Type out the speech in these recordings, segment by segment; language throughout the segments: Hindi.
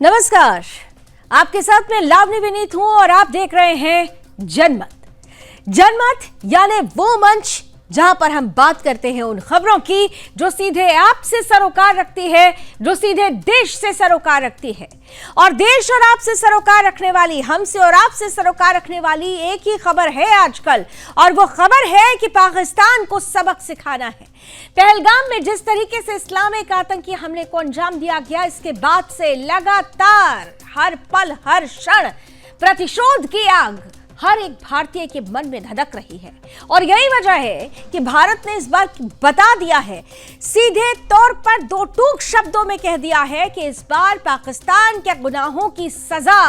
नमस्कार, आपके साथ मैं लावनी विनीत हूं और आप देख रहे हैं जनमत। जनमत यानी वो मंच जहां पर हम बात करते हैं उन खबरों की जो सीधे आपसे सरोकार रखती है, जो सीधे देश से सरोकार रखती है। और देश और आपसे सरोकार रखने वाली, हमसे और आपसे सरोकार रखने वाली एक ही खबर है आजकल, और वो खबर है कि पाकिस्तान को सबक सिखाना है। पहलगाम में जिस तरीके से इस्लामिक आतंकी हमले को अंजाम दिया गया, इसके बाद से लगातार हर पल हर क्षण प्रतिशोध की आग हर एक भारतीय के मन में धधक रही है। और यही वजह है कि भारत ने इस बार बता दिया है, सीधे तौर पर दो टूक शब्दों में कह दिया है कि इस बार पाकिस्तान के गुनाहों की सजा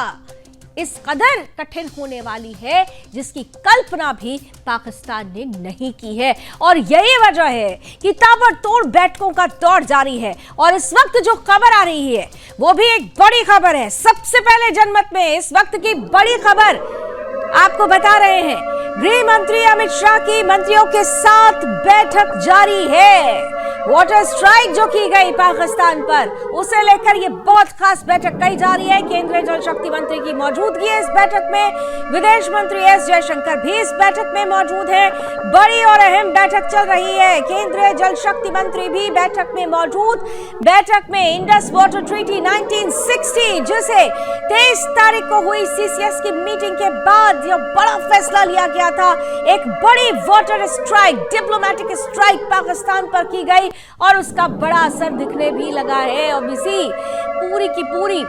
इस कदर कठिन होने वाली है जिसकी कल्पना भी पाकिस्तान ने नहीं की है। और यही वजह है कि ताबड़तोड़ बैठकों का दौर जारी है। और इस वक्त जो खबर आ रही है वो भी एक बड़ी खबर है। सबसे पहले जनमत में इस वक्त की बड़ी खबर आपको बता रहे हैं, गृह मंत्री अमित शाह की मंत्रियों के साथ बैठक जारी है। वाटर स्ट्राइक जो की गई पाकिस्तान पर, उसे लेकर यह बहुत खास बैठक कही जा रही है। केंद्रीय जल शक्ति मंत्री की मौजूदगी है इस बैठक में। विदेश मंत्री एस जयशंकर भी इस बैठक में मौजूद हैं। बड़ी और अहम बैठक चल रही है। केंद्रीय जल शक्ति मंत्री भी बैठक में मौजूद। बैठक में इंडस वाटर ट्रीटी 1960, जिसे 23 तारीख को हुई सीसीएस की मीटिंग के बाद यह बड़ा फैसला लिया गया था, एक बड़ी water strike, diplomatic strike Pakistan पर की गई और उसका बड़ा असर दिखने भी लगा है। और इसी पूरी की पूरी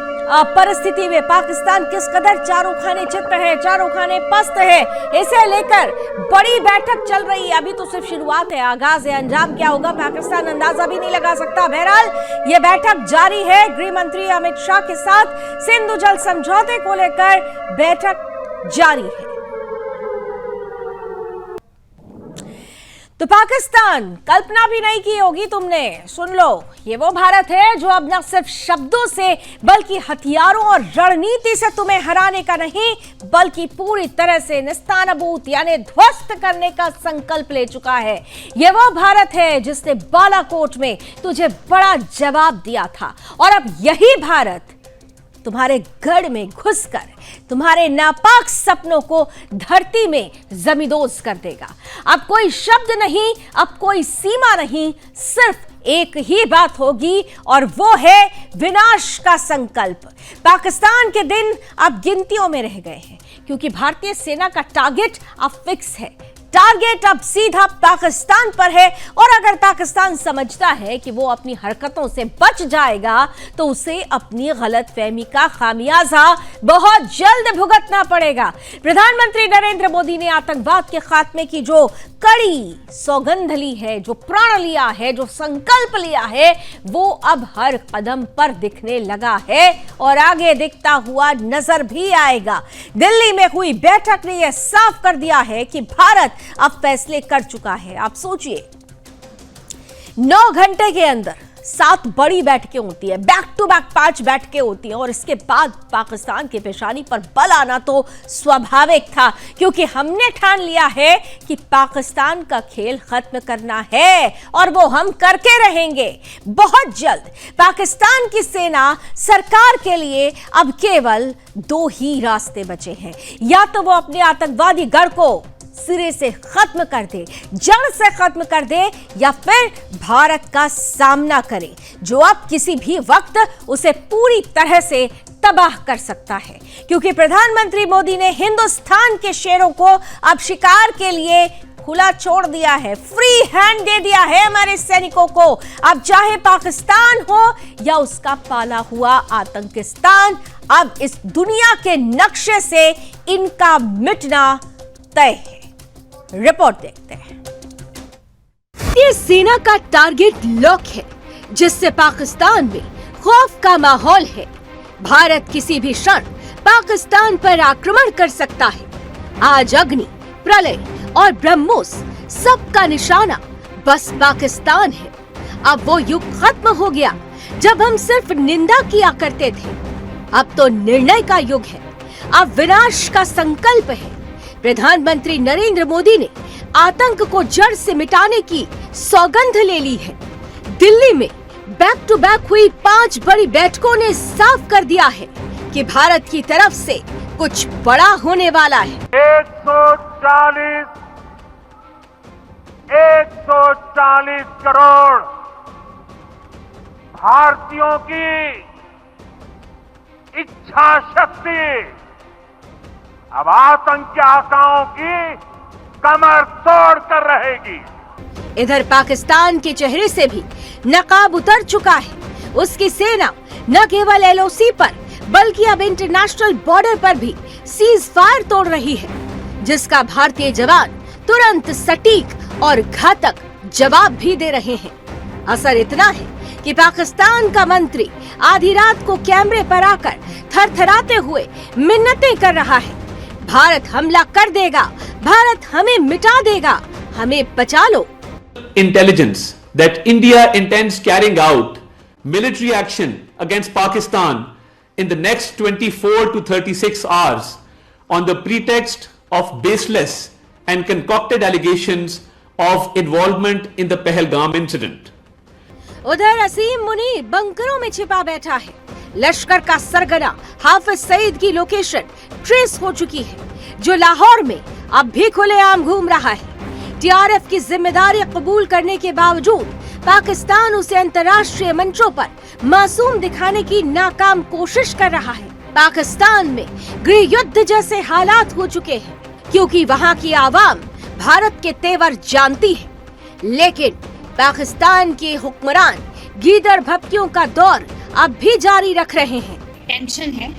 परिस्थिति में पाकिस्तान किस कदर चारों खाने चित्र है, चारों खाने पस्त है, इसे लेकर बड़ी बैठक चल रही है। अभी तो सिर्फ शुरुआत है, आगाज है। अंजाम क्या होगा पाकिस्तान अंदाजा भी नहीं लगा सकता। बहरहाल यह बैठक जारी है। गृह मंत्री अमित शाह के साथ सिंधु जल समझौते को लेकर बैठक जारी है। तो पाकिस्तान, कल्पना भी नहीं की होगी तुमने, सुन लो, ये वो भारत है जो अब न सिर्फ शब्दों से बल्कि हथियारों और रणनीति से तुम्हें हराने का नहीं, बल्कि पूरी तरह से निस्तानाबूद यानी ध्वस्त करने का संकल्प ले चुका है। ये वो भारत है जिसने बालाकोट में तुझे बड़ा जवाब दिया था, और अब यही भारत तुम्हारे गढ़ में घुसकर तुम्हारे नापाक सपनों को धरती में जमींदोज कर देगा। अब कोई शब्द नहीं, अब कोई सीमा नहीं, सिर्फ एक ही बात होगी और वो है विनाश का संकल्प। पाकिस्तान के दिन अब गिनतियों में रह गए हैं, क्योंकि भारतीय सेना का टारगेट अब फिक्स है। टारगेट अब सीधा पाकिस्तान पर है, और अगर पाकिस्तान समझता है कि वो अपनी हरकतों से बच जाएगा तो उसे अपनी गलतफहमी का खामियाजा बहुत जल्द भुगतना पड़ेगा। प्रधानमंत्री नरेंद्र मोदी ने आतंकवाद के खात्मे की जो कड़ी सौगंध ली है, जो प्रण लिया है, जो संकल्प लिया है, वो अब हर कदम पर दिखने लगा है और आगे दिखता हुआ नजर भी आएगा। दिल्ली में हुई बैठक ने यह साफ कर दिया है कि भारत अब फैसले कर चुका है। आप सोचिए, 9 घंटे के अंदर 7 बड़ी बैठकें होती है, बैक टू बैक 5 बैठकें होती हैं, और इसके बाद पाकिस्तान के पेशानी पर बल आना तो स्वाभाविक था, क्योंकि हमने ठान लिया है कि पाकिस्तान का खेल खत्म करना है, और वो हम करके रहेंगे बहुत जल्द। पाकिस्तान की सेना सरकार के लिए अब केवल 2 ही रास्ते बचे हैं, या तो वो अपने आतंकवादी गढ़ को सिरे से खत्म कर दे, जड़ से खत्म कर दे, या फिर भारत का सामना करे, जो अब किसी भी वक्त उसे पूरी तरह से तबाह कर सकता है। क्योंकि प्रधानमंत्री मोदी ने हिंदुस्तान के शेरों को अब शिकार के लिए खुला छोड़ दिया है, फ्री हैंड दे दिया है हमारे सैनिकों को। अब चाहे पाकिस्तान हो या उसका पाला हुआ आतंकिस्तान, अब इस दुनिया के नक्शे से इनका मिटना तय है। रिपोर्ट देखते हैं। ये सेना का टारगेट लॉक है, जिससे पाकिस्तान में खौफ का माहौल है। भारत किसी भी क्षण पाकिस्तान पर आक्रमण कर सकता है। आज अग्नि, प्रलय और ब्रह्मोस सबका निशाना बस पाकिस्तान है। अब वो युग खत्म हो गया जब हम सिर्फ निंदा किया करते थे, अब तो निर्णय का युग है। अब विनाश का संकल्प है। प्रधानमंत्री नरेंद्र मोदी ने आतंक को जड़ से मिटाने की सौगंध ले ली है। दिल्ली में बैक टू बैक हुई 5 बड़ी बैठकों ने साफ कर दिया है कि भारत की तरफ से कुछ बड़ा होने वाला है। 140 करोड़ भारतीयों की इच्छा शक्ति अब आतंकी आकाओं की कमर तोड़ कर रहेगी। इधर पाकिस्तान के चेहरे से भी नकाब उतर चुका है। उसकी सेना न केवल एलओसी पर बल्कि अब इंटरनेशनल बॉर्डर पर भी सीज फायर तोड़ रही है, जिसका भारतीय जवान तुरंत सटीक और घातक जवाब भी दे रहे हैं। असर इतना है कि पाकिस्तान का मंत्री आधी रात को कैमरे पर आकर थरथराते हुए मिन्नतें कर रहा है, भारत हमला कर देगा, भारत हमें मिटा देगा, हमें बचा लो। Intelligence that India intends carrying out military action against Pakistan in the next 24 to 36 hours on the pretext of baseless and concocted allegations of involvement in the Pahalgam incident. उधर असीम मुनीर बंकरों में छिपा बैठा है। लश्कर का सरगना हाफिज सईद की लोकेशन ट्रेस हो चुकी है, जो लाहौर में अब भी खुलेआम घूम रहा है। टीआरएफ की जिम्मेदारी कबूल करने के बावजूद पाकिस्तान उसे अंतर्राष्ट्रीय मंचों पर मासूम दिखाने की नाकाम कोशिश कर रहा है। पाकिस्तान में गृह युद्ध जैसे हालात हो चुके हैं, क्योंकि वहाँ की आवाम भारत के तेवर जानती है। लेकिन पाकिस्तान के हुक्मरान गीदड़ भपकियों का दौर अब भी जारी रख रहे हैं। टेंशन है,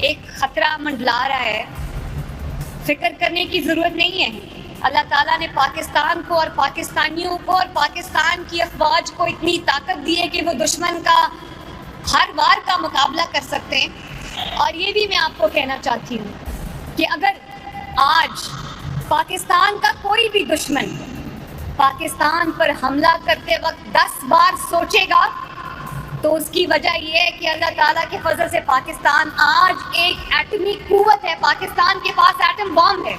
एक खतरा मंडला रहा है, फिक्र करने की जरूरत नहीं है। अल्लाह ताला ने पाकिस्तान को और पाकिस्तानियों को और पाकिस्तान की अफवाज को इतनी ताकत दी है कि वो दुश्मन का हर वार का मुकाबला कर सकते हैं। और ये भी मैं आपको कहना चाहती हूँ कि अगर आज पाकिस्तान का कोई भी दुश्मन पाकिस्तान पर हमला करते वक्त 10 बार सोचेगा, तो उसकी वजह यह है कि अल्लाह ताला के फजल से पाकिस्तान आज एक एटमी कुव्वत है, पाकिस्तान के पास एटम बॉम्ब है।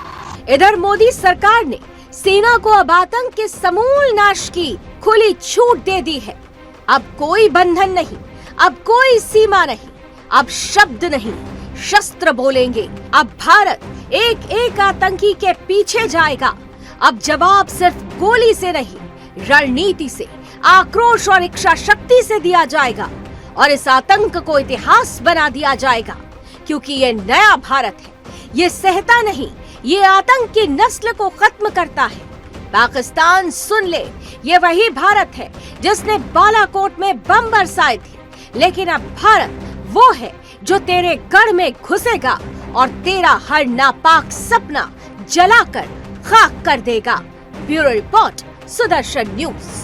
इधर मोदी सरकार ने सेना को अब आतंक के समूल नाश की खुली छूट दे दी है। अब कोई बंधन नहीं, अब कोई सीमा नहीं, अब शब्द नहीं, शस्त्र बोलेंगे। अब भारत एक एक आतंकी के पीछे जाएगा। अब जवाब सिर्फ गोली से नहीं, रणनीति से, आक्रोश और इच्छा शक्ति से दिया जाएगा, और इस आतंक को इतिहास बना दिया जाएगा। क्योंकि ये नया भारत है, ये सहता नहीं, ये आतंक की नस्ल को खत्म करता है। पाकिस्तान सुन ले, ये वही भारत है जिसने बालाकोट में बम बरसाए थे। लेकिन अब भारत वो है जो तेरे गढ़ में घुसेगा और तेरा हर नापाक सपना जलाकर खाक कर देगा। Bureau report, Sudarshan news.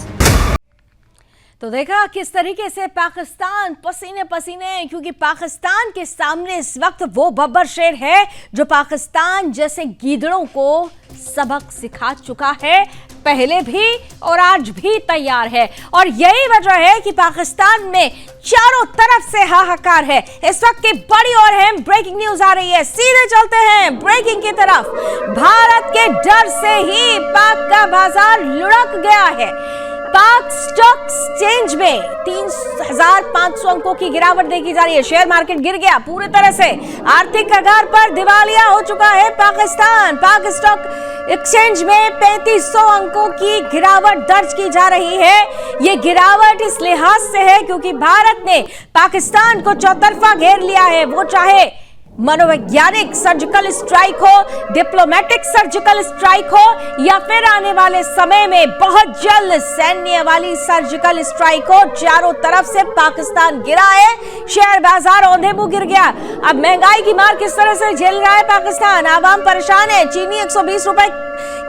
तो देखा किस तरीके से पाकिस्तान पसीने पसीने है, क्योंकि पाकिस्तान के सामने इस वक्त वो बब्बर शेर है जो पाकिस्तान जैसे गीदड़ों को सबक सिखा चुका है, पहले भी और आज भी तैयार है। और यही वजह है कि पाकिस्तान में चारों तरफ से हाहाकार है। इस वक्त की बड़ी और अहम ब्रेकिंग न्यूज आ रही है, सीधे चलते हैं ब्रेकिंग की तरफ। भारत के डर से ही पाक का बाजार लुढ़क गया है। पाक स्टॉक एक्सचेंज में 3,500 अंकों की गिरावट देखी जा रही है। शेयर मार्केट गिर गया पूरी तरह से, आर्थिक कगार पर दिवालिया हो चुका है पाकिस्तान। पाक स्टॉक एक्सचेंज में 3500 अंकों की गिरावट दर्ज की जा रही है। ये गिरावट इस लिहाज से है क्योंकि भारत ने पाकिस्तान को चौतरफा घेर लिया है। वो चाहे मनोवैज्ञानिक सर्जिकल स्ट्राइक हो, डिप्लोमेटिक सर्जिकल स्ट्राइक हो, या फिर आने वाले समय में बहुत जल्द सैन्य वाली सर्जिकल स्ट्राइक हो, चारों तरफ से पाकिस्तान गिरा है। शेयर बाजार औंधे मुंह गिर गया। अब महंगाई की मार किस तरह से झेल रहा है पाकिस्तान, आवाम परेशान है। चीनी 120 रुपए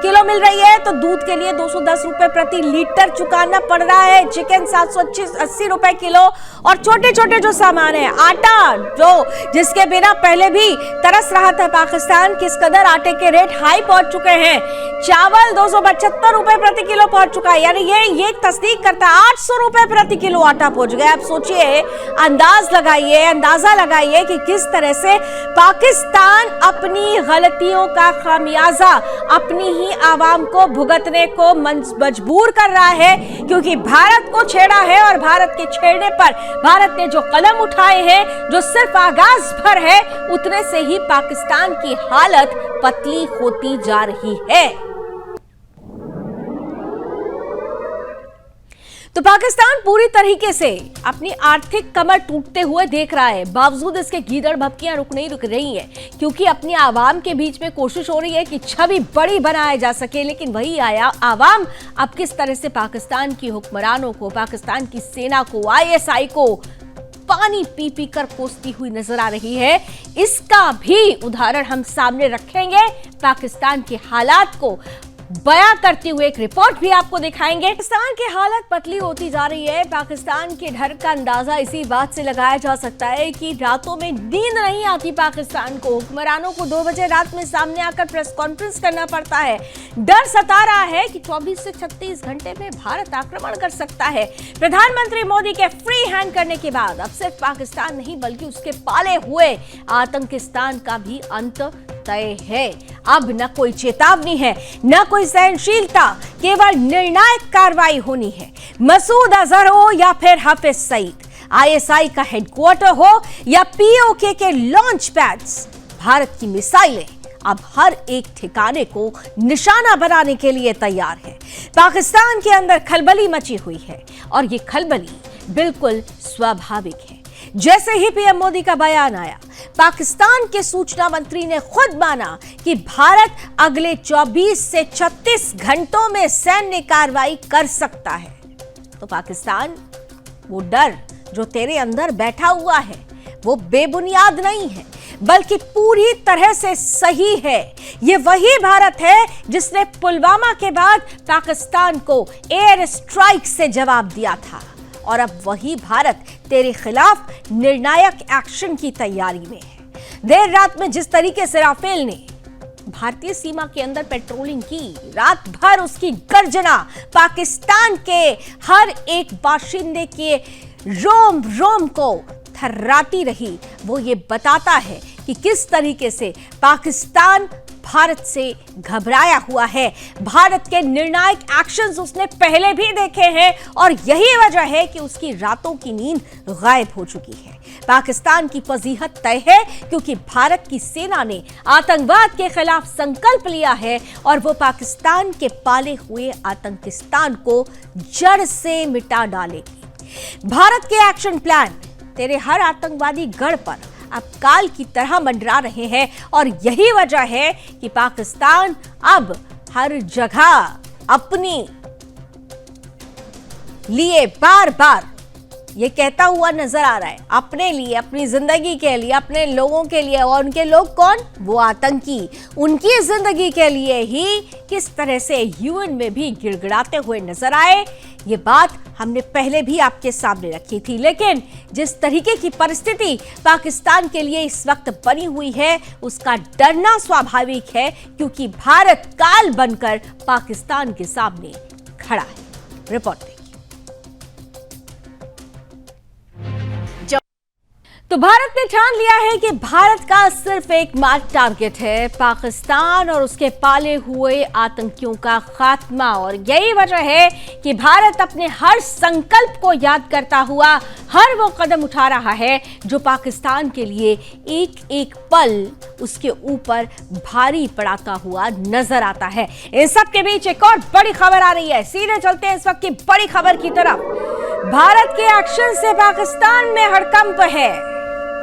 किलो मिल रही है तो दूध के लिए 210 रुपए प्रति लीटर चुकाना पड़ रहा है। चिकन 780 रुपए किलो, और छोटे छोटे जो सामान है, आटा जो जिसके बिना पहले भी तरस रहा था पाकिस्तान, किस कदर आटे के रेट हाई पहुंच चुके हैं। चावल 275 रुपए प्रति किलो पहुंच चुका है, यानी ये तस्दीक करता है 800 रुपए प्रति किलो आटा पहुंच गया। आप सोचिए, अंदाजा लगाइए कि किस तरह से पाकिस्तान अपनी गलतियों का खामियाजा अपने अपनी ही आवाम को भुगतने को मजबूर कर रहा है, क्योंकि भारत को छेड़ा है और भारत के छेड़ने पर भारत ने जो कदम उठाए हैं, जो सिर्फ आगाज भर है, उतने से ही पाकिस्तान की हालत पतली होती जा रही है। तो पाकिस्तान पूरी तरीके से अपनी आर्थिक कमर टूटते हुए देख रहा है। बावजूद इसके गीदड़ भभकियां रुक रही है, क्योंकि अपनी आवाम के बीच में कोशिश हो रही है कि छवि बड़ी बनाया जा सके, लेकिन वही आवाम अब किस तरह से पाकिस्तान की हुक्मरानों को, पाकिस्तान की सेना को, ISI को पानी पी पी कर कोसती हुई नजर आ रही है। इसका भी उदाहरण हम सामने रखेंगे। पाकिस्तान के हालात को बयां करते हुए एक रिपोर्ट भी आपको दिखाएंगे। पाकिस्तान की हालत पतली होती जा रही है। पाकिस्तान के डर का अंदाजा इसी बात से लगाया जा सकता है कि रातों में नींद नहीं आती पाकिस्तान को। हुक्मरानों को 2 बजे रात में सामने आकर प्रेस कॉन्फ्रेंस करना पड़ता है। डर सता रहा है कि 24 से 36 घंटे में भारत आक्रमण कर सकता है। प्रधानमंत्री मोदी के फ्री हैंड करने के बाद अब सिर्फ पाकिस्तान नहीं, बल्कि उसके पाले हुए आतंकिस्तान का भी अंत तय है। अब न कोई चेतावनी है, न कोई सहनशीलता, केवल निर्णायक कार्रवाई होनी है। मसूद अजहर हो या फिर हाफिज सईद, ISI का हेडक्वार्टर हो या POK के लॉन्च पैड्स, भारत की मिसाइलें अब हर एक ठिकाने को निशाना बनाने के लिए तैयार है। पाकिस्तान के अंदर खलबली मची हुई है और ये खलबली बिल्कुल स्वाभाविक है। जैसे ही PM मोदी का बयान आया, पाकिस्तान के सूचना मंत्री ने खुद माना कि भारत अगले 24 से 36 घंटों में सैन्य कार्रवाई कर सकता है। तो पाकिस्तान, वो डर जो तेरे अंदर बैठा हुआ है वो बेबुनियाद नहीं है, बल्कि पूरी तरह से सही है। ये वही भारत है जिसने पुलवामा के बाद पाकिस्तान को एयर स्ट्राइक से जवाब दिया था, और अब वही भारत तेरे खिलाफ निर्णायक एक्शन की तैयारी में है। देर रात में जिस तरीके से राफेल ने भारतीय सीमा के अंदर पेट्रोलिंग की, रात भर उसकी गर्जना पाकिस्तान के हर एक बाशिंदे के रोम रोम को थर्राती रही, वो ये बताता है कि किस तरीके से पाकिस्तान भारत से घबराया हुआ है। भारत के निर्णायक एक्शंस उसने पहले भी देखे हैं और यही वजह है कि उसकी रातों की नींद गायब हो चुकी है। पाकिस्तान की फजीहत तय है, क्योंकि भारत की सेना ने आतंकवाद के खिलाफ संकल्प लिया है और वो पाकिस्तान के पाले हुए आतंकिस्तान को जड़ से मिटा डालेगी। भारत के एक्शन प्लान तेरे हर आतंकवादी गढ़ पर अब काल की तरह मंडरा रहे हैं, और यही वजह है कि पाकिस्तान अब हर जगह अपनी लिए बार बार ये कहता हुआ नजर आ रहा है, अपने लिए, अपनी जिंदगी के लिए, अपने लोगों के लिए। और उनके लोग कौन? वो आतंकी। उनकी जिंदगी के लिए ही किस तरह से UN में भी गिड़गिड़ाते हुए नजर आए, ये बात हमने पहले भी आपके सामने रखी थी। लेकिन जिस तरीके की परिस्थिति पाकिस्तान के लिए इस वक्त बनी हुई है, उसका डरना स्वाभाविक है, क्योंकि भारत काल बनकर पाकिस्तान के सामने खड़ा है। रिपोर्ट देखिए। तो भारत ने ठान लिया है कि भारत का सिर्फ एक मात्र टारगेट है, पाकिस्तान और उसके पाले हुए आतंकियों का खात्मा। और यही वजह है कि भारत अपने हर संकल्प को याद करता हुआ हर वो कदम उठा रहा है जो पाकिस्तान के लिए एक एक पल उसके ऊपर भारी पड़ाता हुआ नजर आता है। इन सब के बीच एक और बड़ी खबर आ रही है। सीधे चलते हैं इस वक्त की बड़ी खबर की तरफ। भारत के एक्शन से पाकिस्तान में हड़कंप है।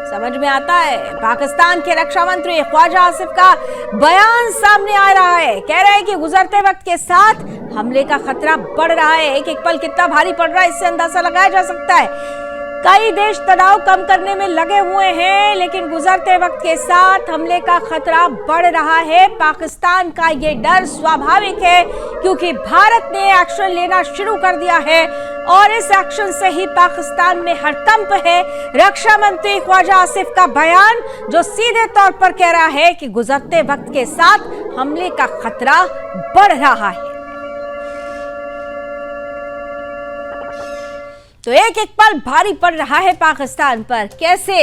समझ में आता है, पाकिस्तान के रक्षा मंत्री ख्वाजा आसिफ का बयान सामने आ रहा है। कह रहे हैं कि गुजरते वक्त के साथ हमले का खतरा बढ़ रहा है। एक एक पल कितना भारी पड़ रहा है, इससे अंदाजा लगाया जा सकता है। कई देश तनाव कम करने में लगे हुए हैं, लेकिन गुजरते वक्त के साथ हमले का खतरा बढ़ रहा है। पाकिस्तान का ये डर स्वाभाविक है, क्योंकि भारत ने एक्शन लेना शुरू कर दिया है और इस एक्शन से ही पाकिस्तान में हड़कंप है। रक्षा मंत्री ख्वाजा आसिफ का बयान जो सीधे तौर पर कह रहा है कि गुजरते वक्त के साथ हमले का खतरा बढ़ रहा है। तो एक एक पल भारी पड़ रहा है पाकिस्तान पर। कैसे?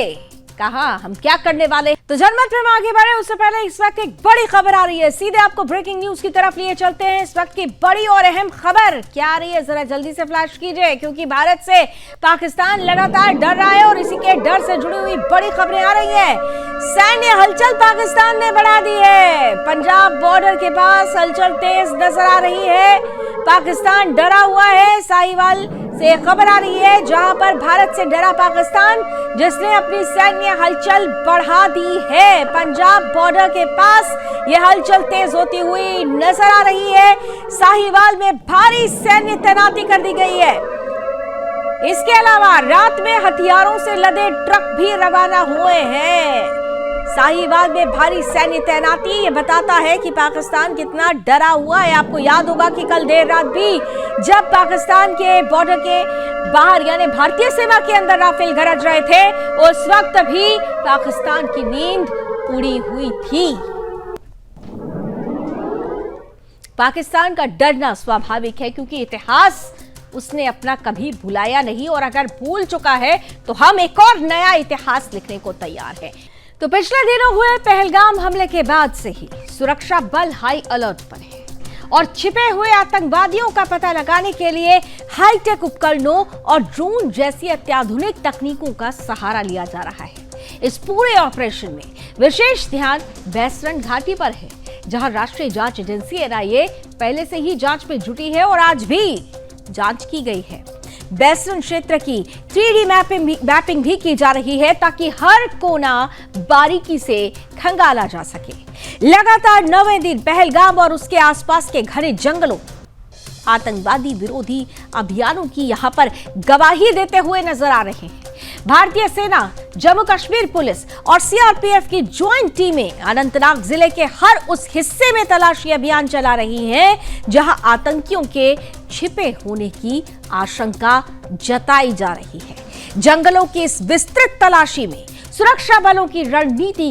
कहा हम क्या करने वाले। तो जनमत में हम आगे बढ़े उससे पहले इस वक्त एक बड़ी खबर आ रही है, सीधे आपको ब्रेकिंग न्यूज की तरफ लिए चलते हैं। इस वक्त की बड़ी और अहम खबर क्या आ रही है, जरा जल्दी से फ्लैश कीजिए, क्योंकि भारत से पाकिस्तान लगातार डर रहा है और इसी के डर से जुड़ी हुई बड़ी खबरें आ रही है। सैन्य हलचल पाकिस्तान ने बढ़ा दी है, पंजाब बॉर्डर के पास हलचल तेज नजर आ रही है। पाकिस्तान डरा हुआ है, साहिवाल से खबर आ रही है जहां पर भारत से डरा पाकिस्तान, जिसने अपनी सैन्य हलचल बढ़ा दी है। पंजाब बॉर्डर के पास यह हलचल तेज होती हुई नजर आ रही है। साहिवाल में भारी सैन्य तैनाती कर दी गई है। इसके अलावा रात में हथियारों से लदे ट्रक भी रवाना हुए हैं। साहिवाल में भारी सैन्य तैनाती ये बताता है कि पाकिस्तान कितना डरा हुआ है। आपको याद होगा कि कल देर रात भी जब पाकिस्तान के बॉर्डर के बाहर यानी भारतीय सीमा के अंदर राफेल गरज रहे थे, उस वक्त भी पाकिस्तान की नींद उड़ी हुई थी। पाकिस्तान का डरना स्वाभाविक है, क्योंकि इतिहास उसने अपना कभी भुलाया नहीं, और अगर भूल चुका है तो हम एक और नया इतिहास लिखने को तैयार है। तो पिछले दिनों हुए पहलगाम हमले के बाद से ही सुरक्षा बल हाई अलर्ट पर है और छिपे हुए आतंकवादियों का पता लगाने के लिए हाईटेक उपकरणों और ड्रोन जैसी अत्याधुनिक तकनीकों का सहारा लिया जा रहा है। इस पूरे ऑपरेशन में विशेष ध्यान बैसरन घाटी पर है, जहां राष्ट्रीय जांच एजेंसी एनआईए पहले से ही जांच में जुटी है और आज भी जांच की गई है। बैसरन क्षेत्र की 3D मैपिंग भी की जा रही है, ताकि हर कोना बारीकी से खंगाला जा सके। लगातार 9वें दिन पहलगाम और उसके आसपास के घने जंगलों आतंकवादी विरोधी अभियानों की यहां पर गवाही देते हुए नजर आ रहे हैं। भारतीय सेना, जम्मू कश्मीर पुलिस और सीआरपीएफ की ज्वाइंट टीमें अनंतनाग जिले के हर उस हिस्से में तलाशी अभियान चला रही हैं जहां आतंकियों के छिपे होने की आशंका जताई जा रही है। जंगलों की इस विस्तृत तलाशी में सुरक्षा बलों की रणनीति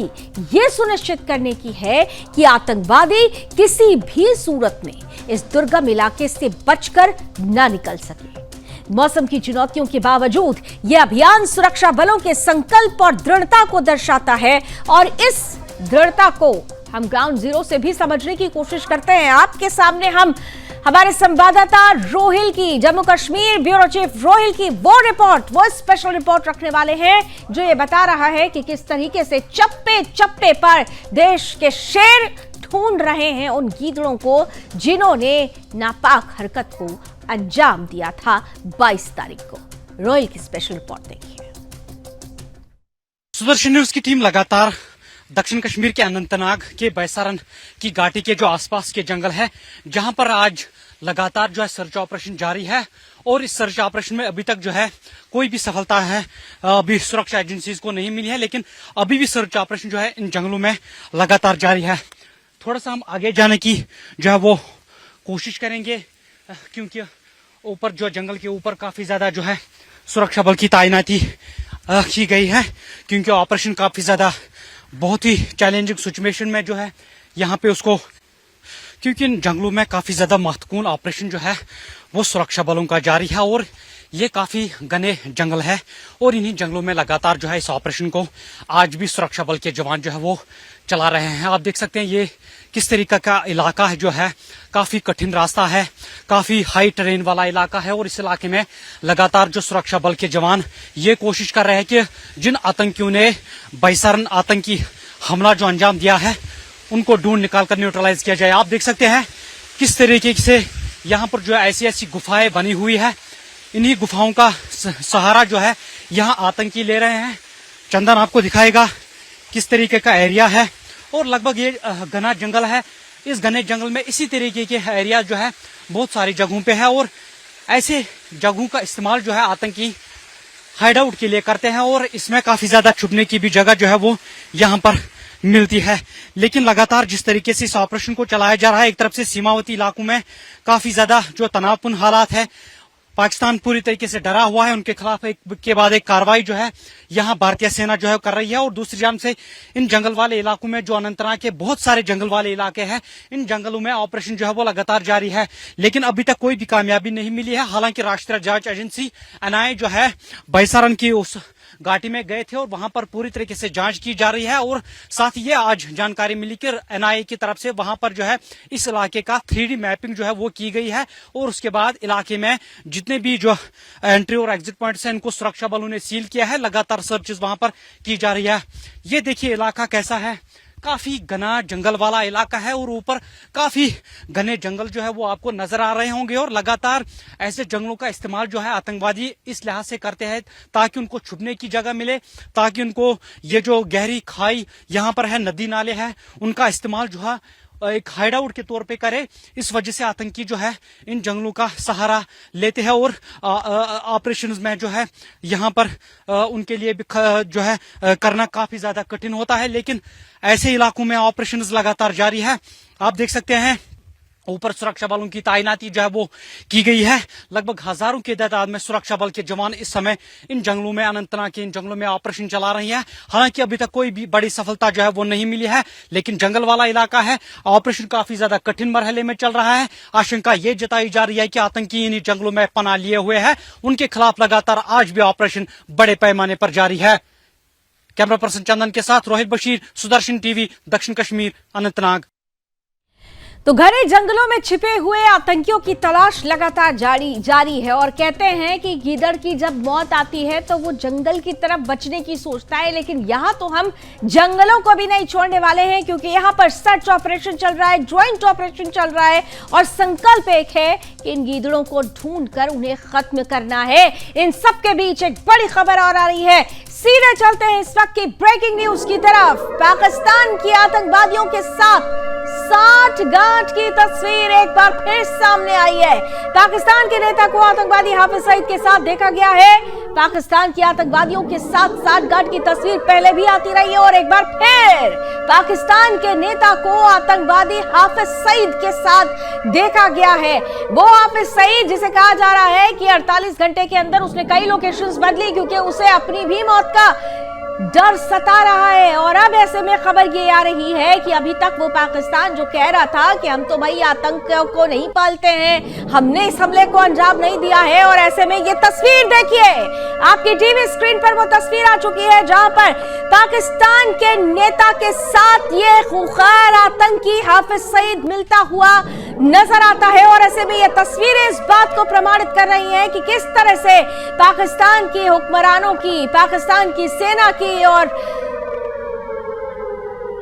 ये सुनिश्चित करने की है कि आतंकवादी किसी भी सूरत में इस दुर्गम इलाके से बचकर न निकल सके। मौसम की चुनौतियों के बावजूद यह अभियान सुरक्षा बलों के संकल्प और दृढ़ता को दर्शाता है, और इस दृढ़ता को हम ग्राउंड जीरो से भी समझने की कोशिश करते हैं। आपके सामने हम हमारे संवाददाता रोहिल की, जम्मू कश्मीर ब्यूरो चीफ रोहिल की वो स्पेशल रिपोर्ट रखने वाले हैं, जो ये बता रहा है कि किस तरीके से चप्पे चप्पे पर देश के शेर ढूंढ रहे हैं उन गीदड़ों को जिन्होंने नापाक हरकत को अंजाम दिया था 22 तारीख को। रोहिल की स्पेशल रिपोर्ट देखिए। सुदर्शन न्यूज की टीम लगातार दक्षिण कश्मीर के अनंतनाग के बैसारन की घाटी के जो आसपास के जंगल है, जहां पर आज लगातार जो है सर्च ऑपरेशन जारी है, और इस सर्च ऑपरेशन में अभी तक जो है कोई भी सफलता है अभी सुरक्षा एजेंसीज को नहीं मिली है, लेकिन अभी भी सर्च ऑपरेशन जो है इन जंगलों में लगातार जारी है। थोड़ा सा हम आगे जाने की जो है वो कोशिश करेंगे, क्योंकि ऊपर जो जंगल के ऊपर काफी ज्यादा जो है सुरक्षा बल की तैनाती की गई है, क्योंकि ऑपरेशन काफी ज्यादा बहुत ही चैलेंजिंग सिचुएशन में जो है यहाँ पे उसको, क्योंकि इन जंगलों में काफी ज्यादा महत्वपूर्ण ऑपरेशन जो है वो सुरक्षा बलों का जारी है, और ये काफी घने जंगल है, और इन्हीं जंगलों में लगातार जो है इस ऑपरेशन को आज भी सुरक्षा बल के जवान जो है वो चला रहे हैं। आप देख सकते हैं ये किस तरीके का इलाका है, जो है काफी कठिन रास्ता है, काफी हाई टेरेन वाला इलाका है, और इस इलाके में लगातार जो सुरक्षा बल के जवान ये कोशिश कर रहे हैं कि जिन आतंकियों ने बैसारन आतंकी हमला जो अंजाम दिया है उनको ढूंढ निकाल कर न्यूट्रलाइज किया जाए। आप देख सकते हैं किस तरीके से यहाँ पर जो है ऐसी ऐसी गुफाएं बनी हुई है, इन्हीं गुफाओं का सहारा जो है यहाँ आतंकी ले रहे हैं। चंदन आपको दिखाएगा किस तरीके का एरिया है, और लगभग ये घना जंगल है। इस घने जंगल में इसी तरीके के एरिया जो है बहुत सारी जगहों पे है, और ऐसे जगहों का इस्तेमाल जो है आतंकी हाइड आउट के लिए करते हैं, और इसमें काफी ज्यादा छुपने की भी जगह जो है वो यहाँ पर मिलती है। लेकिन लगातार जिस तरीके से इस ऑपरेशन को चलाया जा रहा है, एक तरफ से सीमावर्ती इलाकों में काफी ज्यादा जो तनावपूर्ण हालात है, पाकिस्तान पूरी तरीके से डरा हुआ है, उनके खिलाफ एक के बाद एक कार्रवाई जो है यहाँ भारतीय सेना जो है कर रही है, और दूसरी जान से इन जंगल वाले इलाकों में जो अनंतनाग के बहुत सारे जंगल वाले इलाके हैं, इन जंगलों में ऑपरेशन जो है वो लगातार जारी है, लेकिन अभी तक कोई भी कामयाबी नहीं मिली है। हालांकि राष्ट्रीय जांच एजेंसी एनआईए जो है बैसारन की उस घाटी में गए थे और वहां पर पूरी तरीके से जांच की जा रही है। और साथ ही आज जानकारी मिली कि एनआईए की तरफ से वहां पर जो है इस इलाके का 3D मैपिंग जो है वो की गई है और उसके बाद इलाके में जितने भी जो एंट्री और एग्जिट पॉइंट्स हैं इनको सुरक्षा बलों ने सील किया है। लगातार सर्चेस वहां पर की जा रही है। ये देखिए इलाका कैसा है, काफी घना जंगल वाला इलाका है और ऊपर काफी घने जंगल जो है वो आपको नजर आ रहे होंगे। और लगातार ऐसे जंगलों का इस्तेमाल जो है आतंकवादी इस लिहाज से करते हैं ताकि उनको छुपने की जगह मिले, ताकि उनको ये जो गहरी खाई यहाँ पर है, नदी नाले हैं, उनका इस्तेमाल जो है एक हाइडआउट के तौर पे करे। इस वजह से आतंकी जो है इन जंगलों का सहारा लेते हैं और ऑपरेशंस में जो है यहाँ पर उनके लिए भी जो है करना काफी ज्यादा कठिन होता है। लेकिन ऐसे इलाकों में ऑपरेशंस लगातार जारी है। आप देख सकते हैं ऊपर सुरक्षा बलों की तैनाती जो है वो की गई है। लगभग हजारों की तादाद में सुरक्षा बल के जवान इस समय इन जंगलों में, अनंतनाग के इन जंगलों में ऑपरेशन चला रही हैं। हालांकि अभी तक कोई भी बड़ी सफलता जो है वो नहीं मिली है, लेकिन जंगल वाला इलाका है, ऑपरेशन काफी ज्यादा कठिन मरहले में चल रहा है। आशंका ये जताई जा रही है कि आतंकी इन जंगलों में पनाह लिए हुए हैं, उनके खिलाफ लगातार आज भी ऑपरेशन बड़े पैमाने पर जारी है। कैमरा पर्सन चंदन के साथ रोहित बशीर, सुदर्शन टीवी, दक्षिण कश्मीर, अनंतनाग। तो घने जंगलों में छिपे हुए आतंकियों की तलाश लगातार जारी है और कहते हैं कि गीदड़ की जब मौत आती है तो वो जंगल की तरफ बचने की सोचता है, लेकिन यहाँ तो हम जंगलों को भी नहीं छोड़ने वाले हैं, क्योंकि यहाँ पर सर्च ऑपरेशन चल रहा है, ज्वाइंट ऑपरेशन चल रहा है और संकल्प एक है कि इन गीदड़ों को ढूंढकर उन्हें खत्म करना है। इन सब के बीच एक बड़ी खबर और आ रही है। सीधे चलते हैं इस वक्त की ब्रेकिंग न्यूज की तरफ। पाकिस्तान की आतंकवादियों के साथ 60 गांठ की तस्वीर एक बार फिर सामने आई है। पाकिस्तान के नेता को आतंकवादी हाफिज सईद के साथ देखा गया है। पाकिस्तान की आतंकवादियों के साथ 60 गांठ की तस्वीर पहले भी आती रही है और एक बार फिर पाकिस्तान के नेता को आतंकवादी हाफिज सईद के साथ देखा गया है। वो हाफिज सईद जिसे कहा जा रहा है कि 48 घंटे के अंदर उसने कई लोकेशंस बदली, क्योंकि उसे अपनी भी मौत का डर सता रहा है। और अब ऐसे में खबर ये आ रही है कि अभी तक वो पाकिस्तान जो कह रहा था कि हम तो भाई आतंक को नहीं पालते हैं, हमने इस हमले को अंजाम नहीं दिया है, और ऐसे में ये तस्वीर देखिए, आपकी टीवी स्क्रीन पर वो तस्वीर आ चुकी है जहां पर पाकिस्तान के नेता के साथ ये खूंखार आतंकी हाफिज सईद मिलता हुआ नजर आता है। और ऐसे में ये तस्वीरें इस बात को प्रमाणित कर रही हैं कि किस तरह से पाकिस्तान की हुक्मरानों की, पाकिस्तान की सेना की और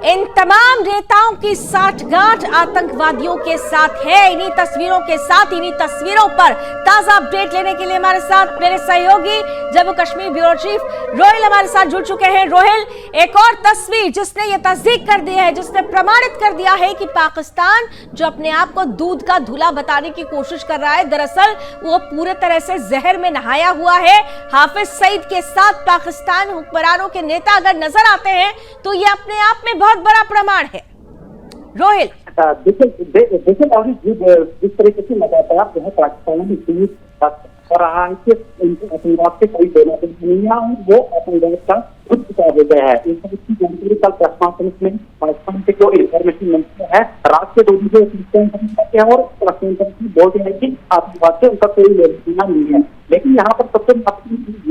इन तमाम नेताओं की साठगांठ आतंकवादियों के साथ है। इन्हीं तस्वीरों के साथ, इन्हीं तस्वीरों पर ताजा अपडेट लेने के लिए हमारे साथ मेरे सहयोगी जम्मू कश्मीर ब्यूरो चीफ रोहिल हमारे साथ जुड़ चुके हैं। रोहिल, एक और तस्वीर जिसने ये तस्दीक कर दी है, जिसने प्रमाणित कर दिया है कि पाकिस्तान जो अपने आप को दूध का धुला बताने की कोशिश कर रहा है, दरअसल वो पूरे तरह से जहर में नहाया हुआ है। हाफिज सईद के साथ पाकिस्तान हुक्मरानों के नेता अगर नजर आते हैं तो ये अपने आप में बहुत बड़ा प्रमाण है। रोहिल, देखिए और जिस तरीके से लगातार जो है पाकिस्तान कर रहा है कि आतंकवाद से कोई देना नहीं है, वो आतंकवाद का खुद बता देता है। इस तरह की जानकारी कल प्रेस कॉन्फ्रेंस में पाकिस्तान से जो इंफॉर्मेशन मिलती है, रात के 2 बजे करते हैं और प्रेस कॉन्फ्रेंस में बोलते हैं कि आतंकवाद से उनका कोई लेना नहीं है। लेकिन यहाँ पर सबसे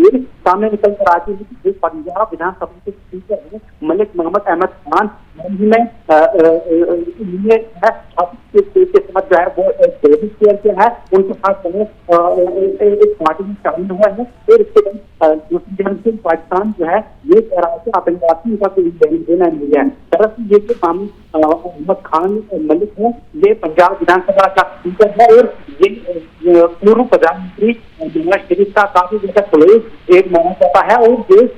ये सामने निकल कर आती है कि जो पंजाब विधानसभा के स्पीकर है मलिक मोहम्मद अहमद खान में के साथ जो है वो है, उनके साथ एक पार्टी में शामिल हुआ है। फिर इसके बाद दूसरी जानब से पाकिस्तान जो है ये कह रहा है कि आतंकवादी का कोई देना नहीं है। दरअसल ये जो मोहम्मद खान मलिक है, ये पंजाब विधानसभा का स्पीकर है और ये पूर्व प्रधानमंत्री नवाज शरीफ का काफी ज्यादा क्लोज एक माना जाता है और देश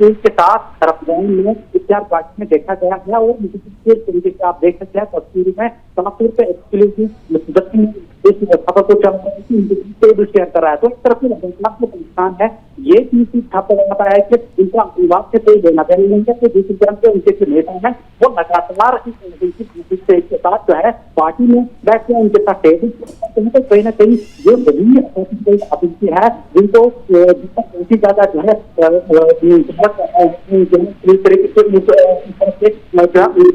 के साथ रमजान में इफ्तार पार्टी में देखा गया है। और तरीके से आप देख सकते हैं तस्वीर में कानपुर पे एक्सक्लूसिव खबर को शेयर कर रहा है। तो इस तरफ से पाकिस्तान है ये चीज छापा लगाता है कि इनका विवाद से कोई लेना देना नहीं है। तो दूसरी तरफ से उनके जो नेता है वो लगातार के साथ जो है पार्टी में बैठ के उनके साथ तो कहीं ना कहीं जो आतंकी है जिनको काफी ज्यादा जो है तरीके से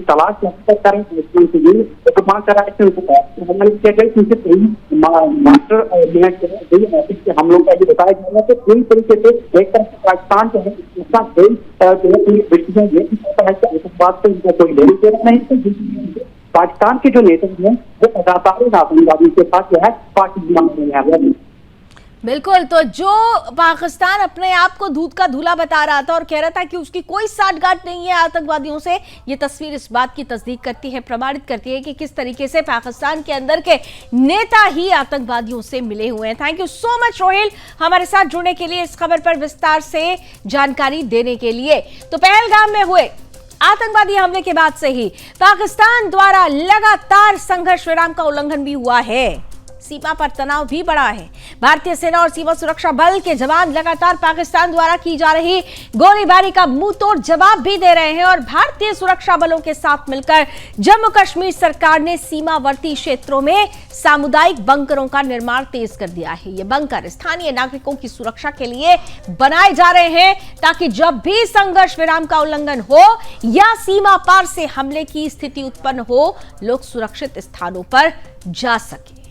तलाश कर रहा है, मास्टर ऑफिस के हमलों का ये बताया जा रहा है। तो पूरी तरीके से एक तरफ से पाकिस्तान जो है उसका देश जो है विश्व ये भी कहता है कि आतंकवाद से इनका कोई लेना देना नहीं। तो पाकिस्तान के जो नेता हैं वो लगातार आतंकवादियों के साथ जो है पाकिस्तान में है। बिल्कुल, तो जो पाकिस्तान अपने आप को दूध का धूला बता रहा था और कह रहा था कि उसकी कोई साठगांठ नहीं है आतंकवादियों से, ये तस्वीर इस बात की तस्दीक करती है, प्रमाणित करती है कि किस तरीके से पाकिस्तान के अंदर के नेता ही आतंकवादियों से मिले हुए हैं। Thank you so much Rohail, हमारे साथ जुड़ने के लिए, इस खबर पर विस्तार से जानकारी देने के लिए। तो पहलगाम में हुए आतंकवादी हमले के बाद से ही पाकिस्तान द्वारा लगातार संघर्ष विराम का उल्लंघन भी हुआ है, सीमा पर तनाव भी बढ़ा है। भारतीय सेना और सीमा सुरक्षा बल के जवान लगातार पाकिस्तान द्वारा की जा रही गोलीबारी का मुंहतोड़ जवाब भी दे रहे हैं और भारतीय सुरक्षा बलों के साथ मिलकर जम्मू कश्मीर सरकार ने सीमावर्ती क्षेत्रों में सामुदायिक बंकरों का निर्माण तेज कर दिया है। ये बंकर स्थानीय नागरिकों की सुरक्षा के लिए बनाए जा रहे हैं ताकि जब भी संघर्ष विराम का उल्लंघन हो या सीमा पार से हमले की स्थिति उत्पन्न हो, लोग सुरक्षित स्थानों पर जा सके।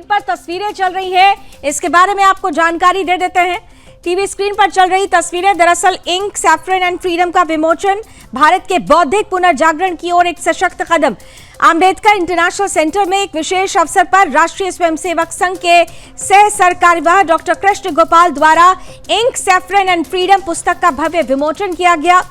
पर तस्वीरें चल रही है, इसके बारे में आपको जानकारी दे देते हैं। टीवी स्क्रीन पर चल रही तस्वीरें दरअसल इंक, सैफरन एंड फ्रीडम का विमोचन, भारत के बौद्धिक पुनर्जागरण की ओर एक सशक्त कदम। आम्बेडकर इंटरनेशनल सेंटर में एक विशेष अवसर पर राष्ट्रीय स्वयंसेवक संघ के सह सरकार्यवाह डॉक्टर कृष्ण गोपाल द्वारा इंक, सैफरन एंड फ्रीडम पुस्तक का भव्य विमोचन किया गया।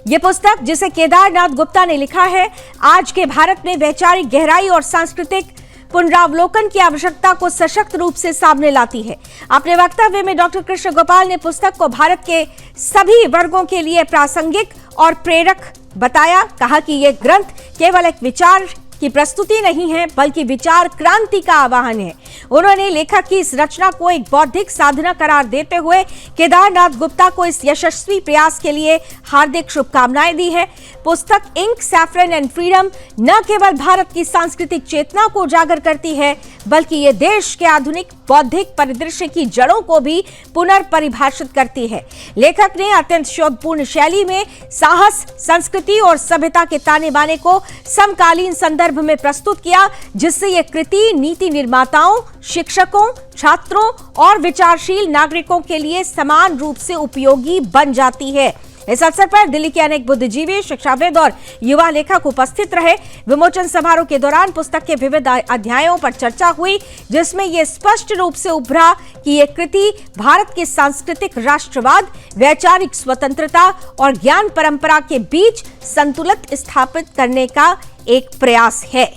ये पुस्तक, जिसे केदारनाथ गुप्ता ने लिखा है, आज के भारत में वैचारिक गहराई और सांस्कृतिक पुनरावलोकन की आवश्यकता को सशक्त रूप से सामने लाती है। अपने वक्तव्य में डॉक्टर कृष्ण गोपाल ने पुस्तक को भारत के सभी वर्गों के लिए प्रासंगिक और प्रेरक बताया। कहा कि यह ग्रंथ केवल एक विचार की प्रस्तुति नहीं है, बल्कि विचार क्रांति का आह्वान है। उन्होंने लेखक की इस रचना को एक बौद्धिक साधना करार देते हुए केदारनाथ गुप्ता को इस यशस्वी प्रयास के लिए हार्दिक शुभकामनाएं दी है। पुस्तक इंक, सैफरन एंड फ्रीडम न केवल भारत की सांस्कृतिक चेतना को उजागर करती है, बल्कि ये देश के आधुनिक बौद्धिक परिदृश्य की जड़ों को भी पुनर्परिभाषित करती है। लेखक ने अत्यंत शोधपूर्ण शैली में साहस, संस्कृति और सभ्यता के ताने बाने को समकालीन संदर्भ में प्रस्तुत किया, जिससे यह कृति नीति निर्माताओं, शिक्षकों, छात्रों और विचारशील नागरिकों के लिए समान रूप से उपयोगी बन जाती है। इस अवसर पर दिल्ली के अनेक बुद्धिजीवी, शिक्षाविद और युवा लेखक उपस्थित रहे। विमोचन समारोह के दौरान पुस्तक के विविध अध्यायों पर चर्चा हुई, जिसमें यह स्पष्ट रूप से उभरा कि यह कृति भारत के सांस्कृतिक राष्ट्रवाद, वैचारिक स्वतंत्रता और ज्ञान परंपरा के बीच संतुलन स्थापित करने का एक प्रयास है।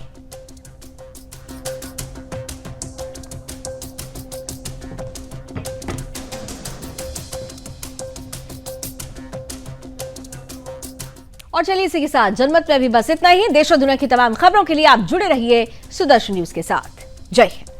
और चलिए इसी के साथ जनमत में अभी बस इतना ही। देश और दुनिया की तमाम खबरों के लिए आप जुड़े रहिए सुदर्शन न्यूज के साथ। जय हिंद।